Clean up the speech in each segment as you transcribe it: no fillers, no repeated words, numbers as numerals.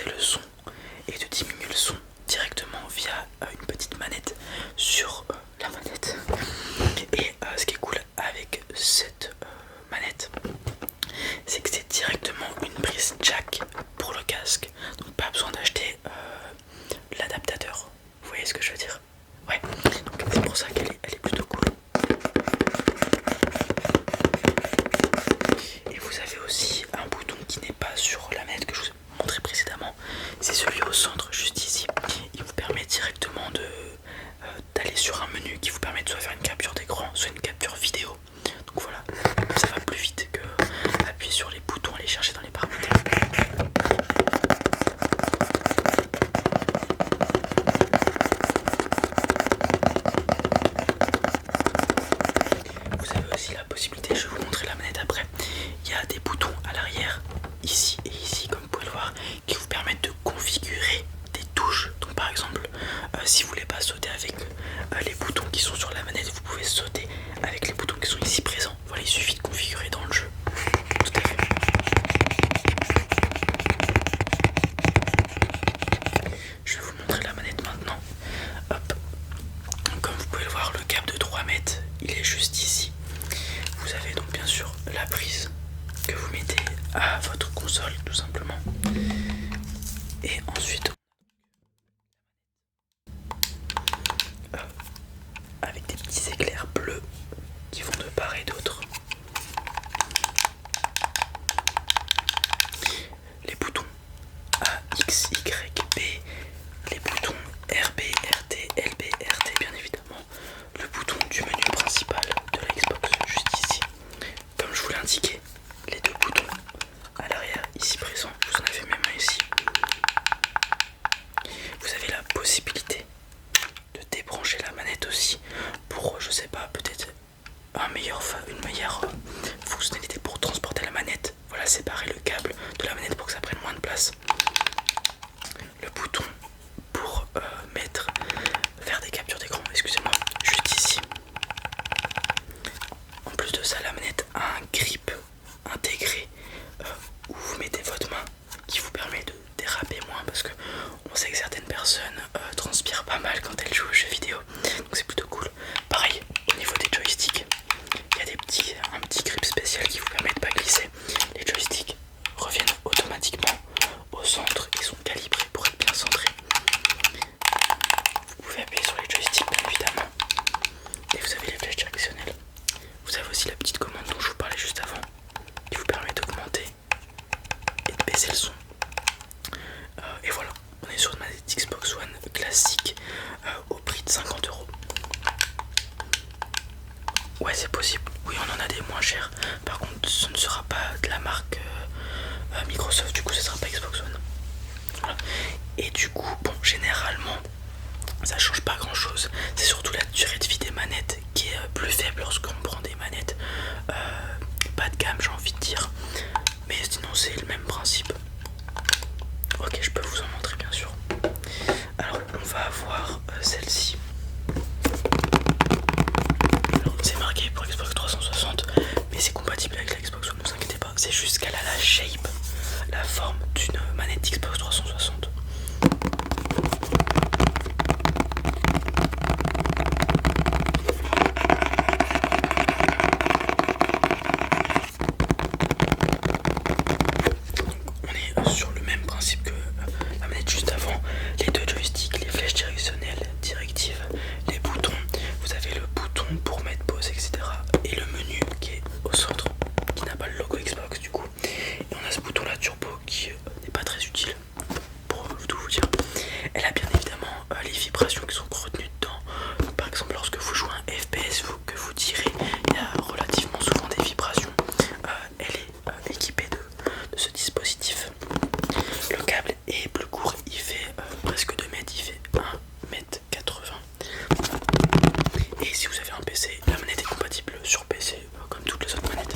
le son et de diminuer le son directement via une petite manette sur la manette. Et ce qui est cool avec cette manette, c'est que c'est directement une prise jack pour le casque, donc pas besoin d'acheter l'adaptateur. Vous voyez ce que je veux dire? Ouais, donc c'est pour ça qu'elle est plutôt cool. Et vous avez aussi un bouton qui n'est pas sur la manette que je vous ai montré précédemment, c'est celui au centre juste ici. Il vous permet directement d'aller sur un menu qui vous permet de soit faire une capture d'écran, soit une capture vidéo. Donc voilà, ça va plus vite que appuyer sur les boutons, aller chercher dans les paramètres. Vous avez aussi la possibilité, je vais vous montrer la manette après, il y a des boutons à l'arrière, ici et ici comme vous pouvez le voir, qui vous permettent de configurer des touches. Donc par exemple, si vous voulez pas sauter avec les boutons qui sont sur la manette, vous pouvez sauter avec les boutons qui sont ici présents. Voilà, il suffit de configurer dans le jeu. Tout à fait. Je vais vous montrer la manette maintenant. Hop. Comme vous pouvez le voir, le câble de 3 mètres, il est juste ici. Vous avez donc bien sûr la prise que vous mettez à votre console tout simplement. Et ensuite, avec des petits éclairs bleus qui vont de part et d'autre. Les boutons A, X, Y, B, les boutons RB, RT, LB, RT bien évidemment, le bouton du menu principal de la Xbox juste ici. Comme je vous l'ai indiqué, les deux boutons à l'arrière ici présents, je vous en ai fait même un ici. Vous avez la possibilité de débrancher la manette aussi pour, je sais pas, peut-être une meilleure fonctionnalité pour transporter la manette. Voilà, séparer le câble de la manette pour que ça prenne moins de place. Le bouton pour faire des captures d'écran, excusez-moi, juste ici. En plus de ça, la manette a un grip intégré où vous mettez votre main qui vous permet de déraper moins, parce que on sait que certaines personnes transpirent pas mal quand elles jouent aux jeux vidéo, donc c'est plutôt cool. Pareil, au niveau des joysticks, il y a un petit grip spécial qui vous permet de pas glisser. Les joysticks reviennent automatiquement au centre et sont calibrés pour être bien centrés. Vous pouvez appuyer sur les joysticks bien évidemment, et vous avez les flèches directionnelles. Vous avez aussi la petite commande dont je vous parlais juste avant, qui vous permet d'augmenter et de baisser le son. Et voilà, on est sur une manette Xbox One classique au prix de 50 €. Ouais, c'est possible. Oui, on en a des moins chers. Par contre, ce ne sera pas de la marque Microsoft, du coup, ce sera pas Xbox One. Voilà. Et du coup, bon, généralement, ça change pas grand chose. C'est surtout la durée de vie des manettes qui est plus faible lorsqu'on prend des manettes pas de gamme, j'ai envie de dire. Mais sinon, c'est le même principe. Ok, je peux vous en montrer bien sûr. Alors, on va avoir celle-ci. C'est marqué pour Xbox 360, mais c'est compatible avec la Xbox One, ne vous inquiétez pas. C'est juste qu'elle a la shape, la forme d'une manette Xbox 360. On est sur le même principe que la manette juste avant. Les deux joysticks, les flèches directionnelles, directives, les boutons. Vous avez le bouton pour mettre pause, etc. Et le menu qui est au centre, qui n'a pas le logo Xbox du coup. Et on a ce bouton là turbo qui n'est pas très utile pour tout vous dire. Elle a bien évidemment les vibrations qui sont retenues dedans. Donc, par exemple, lorsque vous jouez un FPS, que vous tirez, il y a relativement souvent des vibrations. Elle est équipée de ce dispositif. Le câble est plus court, il fait presque 2 mètres, il fait 1,80 m. Et si vous avez un PC, la manette est compatible sur PC comme toutes les autres manettes.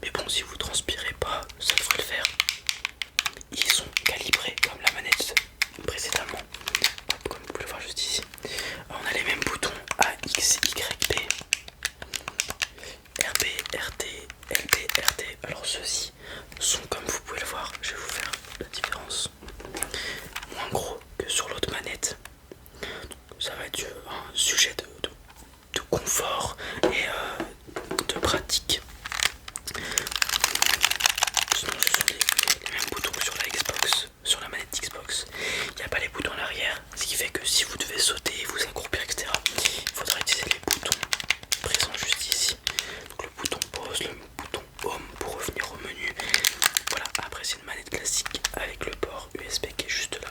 mais bon, si vous transpirez pas, ça devrait le faire. Ils sont calibrés comme la manette précédemment. Hop, comme vous pouvez le voir juste ici. On a les mêmes boutons A, X, Y, B, RB, RT, LB, RT. Alors ceux-ci sont, comme vous pouvez le voir, je vais vous faire la différence, moins gros que sur l'autre manette. Ça va être un sujet de confort et de pratique. Sinon ce sont les mêmes boutons que sur la Xbox, sur la manette Xbox. Il n'y a pas les boutons à l'arrière, ce qui fait que si vous devez sauter, vous accroupir, etc., il faudra utiliser les boutons présents juste ici. Donc le bouton pause, le bouton home pour revenir au menu. Voilà, après c'est une manette classique avec le port USB qui est juste là.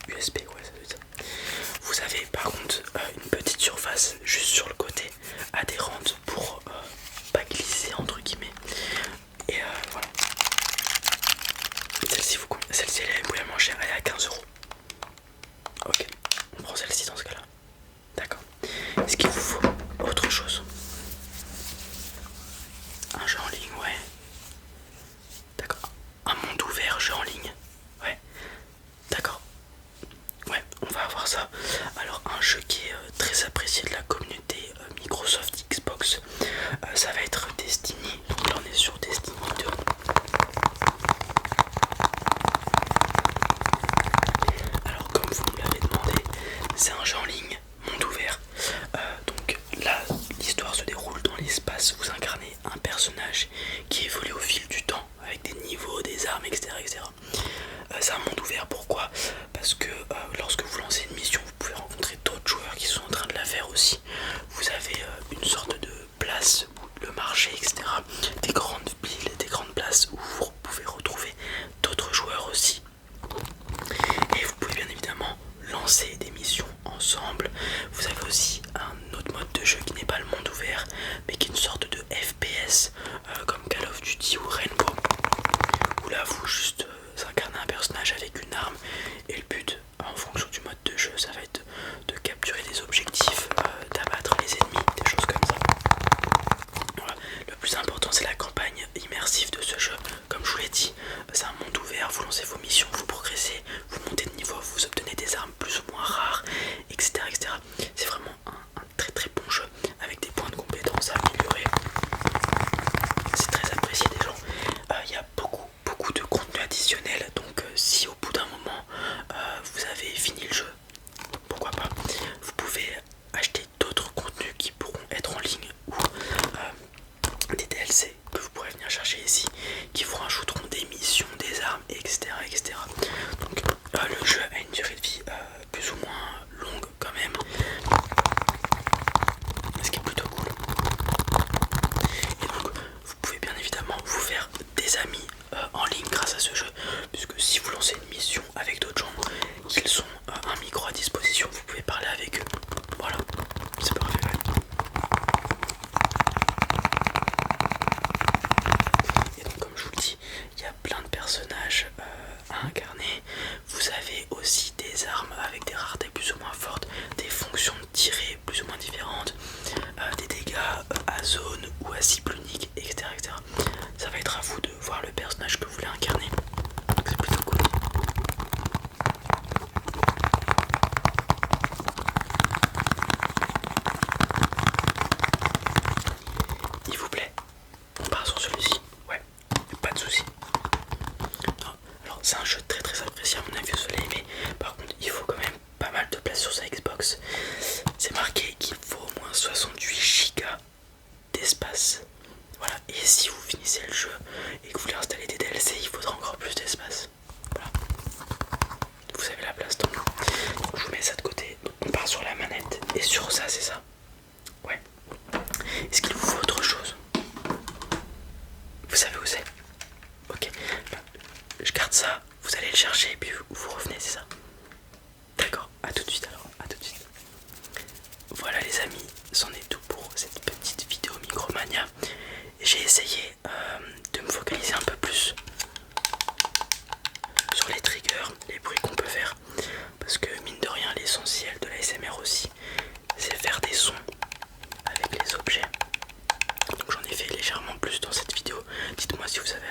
USB, ouais, ça doit être ça. Vous avez par contre une petite surface juste sur le côté adhérente pour pas glisser entre guillemets. Et voilà. Celle-ci elle est beaucoup moins chère, elle est à 15 €. Ok, on prend celle-ci dans ce cas-là. D'accord. Est-ce qu'il vous faut autre chose? Un jeu en ligne, ouais. D'accord. Un monde ouvert, jeu en ligne. Ouais. D'accord. Ouais, on va avoir ça. Alors un jeu qui est très apprécié de la communauté Microsoft Xbox, ça va être Destiny. Donc là on est sur Destiny 2. Alors comme vous me l'avez demandé, c'est un jeu en ligne, monde ouvert. Donc là l'histoire se déroule dans l'espace. Vous incarnez un personnage qui évolue au fil du temps avec des niveaux, des armes, etc. etc. C'est un monde ouvert, pourquoi? Parce que lorsque vous lancez une mission, vous pouvez rencontrer d'autres joueurs qui sont en train de la faire aussi. Vous avez une sorte de place, le marché, etc. Des grandes villes, des grandes places où vous pouvez retrouver d'autres joueurs aussi. Et vous pouvez bien évidemment lancer des missions ensemble. Vous avez aussi un autre mode de jeu qui n'est pas le monde ouvert, mais qui est une sorte de FPS comme Call of Duty ou Rainbow, où là vous juste incarnez un personnage avec une arme, et le but en fonction du mode de jeu ça va être de capturer des objectifs, d'abattre les ennemis, des choses comme ça. Voilà. Le plus important c'est la campagne immersive de ce jeu. Comme je vous l'ai dit, c'est un monde ouvert, vous lancez vos missions, vous progressez, vous montez de niveau, vous obtenez des armes plus ou moins rares, etc. etc. C'est vraiment un très très bon jeu avec des points de compétence à améliorer. C'est très apprécié des gens. Il y a beaucoup de contenu additionnel, donc si au bout d'un moment vous avez fini le jeu, pourquoi pas, vous pouvez acheter d'autres contenus qui pourront être en ligne ou des DLC que vous pourrez venir chercher ici, qui vous rajouteront des missions, des armes, etc. etc. Donc le jeu a une durée de vie plus ou moins longue quand même, ce qui est plutôt cool. Et donc vous pouvez bien évidemment vous faire des amis en ligne grâce à ce jeu, puisque si vous lancez une mission avec d'autres gens, qu'ils ont un micro à disposition, vous pouvez parler avec eux. Voilà, c'est parfait. Et donc comme je vous le dis, il y a plein de personnages à incarner. Vous avez aussi des armes avec des raretés plus ou moins fortes, des fonctions de tirée plus ou moins différentes, des dégâts à zone ou à cible unique, etc., etc. Ça va être à vous de voir le personnage que vous voulez incarner. Donc c'est plutôt cool. Il vous plaît? On part sur celui-ci? Ouais, pas de soucis. Alors c'est un jeu très très apprécié à mon avis, vous allez aimer. Par contre il faut quand même pas mal de place sur sa Xbox. C'est marqué qu'il faut au moins 68 Go d'espace. Voilà, et si vous finissez le jeu et que vous voulez installer des DLC, il faudra encore plus d'espace. Voilà. Vous avez la place, donc je vous mets ça de côté. Donc, on part sur la manette et sur ça, c'est ça? Ouais. Est-ce qu'il vous faut autre chose? Vous savez où c'est? Ok. Je garde ça, vous allez le chercher et puis vous revenez, c'est ça? D'accord, à tout de suite alors, à tout de suite. Voilà les amis, c'en est tout pour cette petite vidéo Micromania. J'ai essayé de me focaliser un peu plus sur les triggers, les bruits qu'on peut faire, parce que mine de rien l'essentiel de la l'ASMR aussi, c'est faire des sons avec les objets. Donc j'en ai fait légèrement plus si vous avez